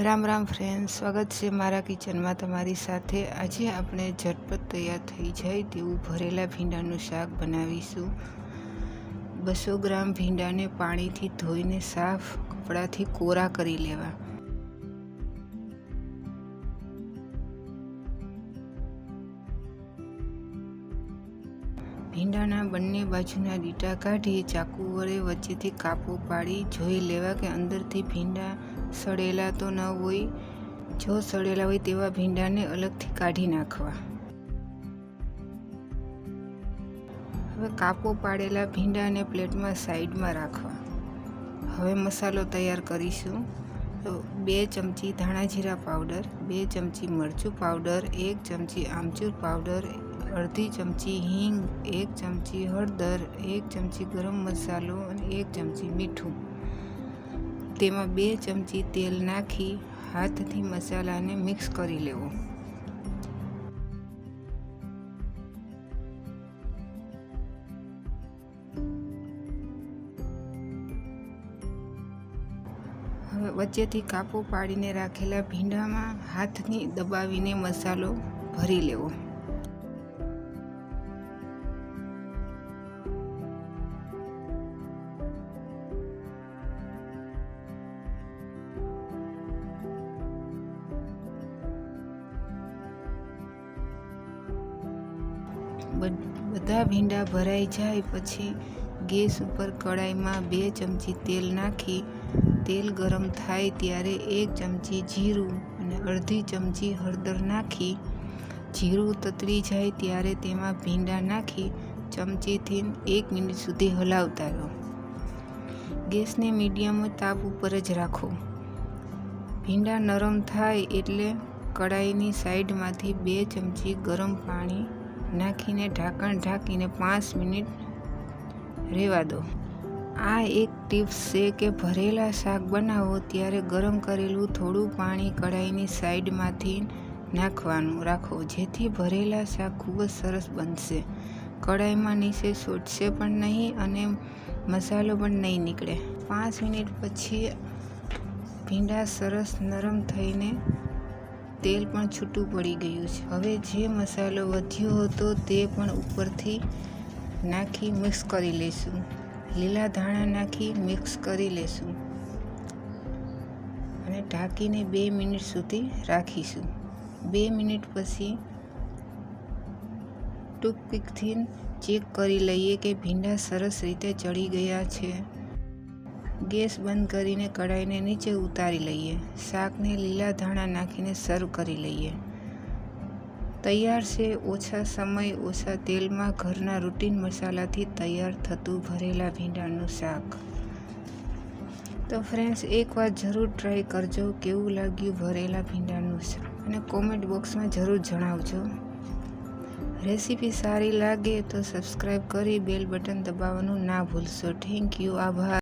Ram Ram friends, સ્વાગત છે મારા કિચનમાં તમારી સાથે। આજે આપણે ઝટપટ તૈયાર થઈ જાય તેવું ભરેલા ભીંડાનું શાક બનાવીશું। 200 ગ્રામ ભીંડાને પાણીથી ધોઈને સાફ કપડાથી કોરા કરી લેવા। ભીંડાના બંને બાજુના ડીટા કાઢી ચાકુ વડે વચ્ચેથી કાપો પાડી જોઈ લેવા કે અંદરથી ભીંડા સડેલા તો ન હોય। જો સડેલા હોય તેવા ભીંડાને અલગથી કાઢી નાખવા। હવે કાપો પાડેલા ભીંડાને પ્લેટમાં સાઈડમાં રાખવા। હવે મસાલો તૈયાર કરીશું। 2 ચમચી ધાણા જીરા પાવડર, 2 ચમચી મરચું પાવડર, 1 ચમચી આમચૂર પાવડર, અડધી ચમચી હિંગ, 1 ચમચી હળદર, 1 ચમચી ગરમ મસાલો અને 1 ચમચી મીઠું। તેમાં 2 ચમચી તેલ નાખી હાથથી મસાલાને મિક્સ કરી લેવો। હવે વચ્ચેથી કાપો પાડીને રાખેલા ભીંડામાં હાથથી દબાવીને મસાલો ભરી લેવો। બધા ભીંડા ભરાઈ જાય પછી ગેસ ઉપર કડાઈમાં 2 ચમચી તેલ નાખી તેલ ગરમ થાય ત્યારે 1 ચમચી જીરું અને અડધી ચમચી હળદર નાખી જીરું તતરી જાય ત્યારે તેમાં ભીંડા નાખી ચમચીથી 1 મિનિટ સુધી હલાવતા રહો। ગેસને મીડિયમ તાપ ઉપર જ રાખો। ભીંડા નરમ થાય એટલે કડાઈની સાઈડમાંથી 2 ચમચી ગરમ પાણી નાખીને ઢાંકણ ઢાંકીને 5 મિનિટ રહેવા દો। આ એક ટિપ્સ છે કે ભરેલા શાક બનાવો ત્યારે ગરમ કરેલું થોડું પાણી કડાઈની સાઈડમાંથી નાખવાનું રાખો, જેથી ભરેલા શાક ખૂબ જ સરસ બનશે। કડાઈમાં નીચે ચોંટશે પણ નહીં અને મસાલો પણ નહીં નીકળે। 5 મિનિટ પછી ભીંડા સરસ નરમ થઈને તેલ પણ છૂટું પડી ગયું છે। હવે જે મસાલો વધ્યો હતો તે પણ ઉપરથી નાખી મિક્સ કરી લઈશું। લીલા ધાણા નાખી મિક્સ કરી લઈશું અને ઢાંકીને 2 મિનિટ સુધી રાખીશું। 2 મિનિટ પછી ટૂથપીકથી ચેક કરી લઈએ કે ભીંડા સરસ રીતે ચડી ગયા છે। ગેસ બંધ કરીને કડાઈને નીચે ઉતારી લઈએ। શાકને લીલા ધાણા નાખીને સર્વ કરી લઈએ। તૈયાર છે ઓછા સમય ઓછા તેલમાં ઘરના રૂટીન મસાલાથી તૈયાર થતું ભરેલા ભીંડાનું શાક। તો ફ્રેન્ડ્સ, એકવાર જરૂર ટ્રાય કરજો કેવું લાગ્યું ભરેલા ભીંડાનું શાક અને કોમેન્ટ બોક્સમાં જરૂર જણાવજો। રેસીપી સારી લાગે તો સબસ્ક્રાઈબ કરી બેલ બટન દબાવવાનું ના ભૂલશો। થેન્ક યુ, આભાર।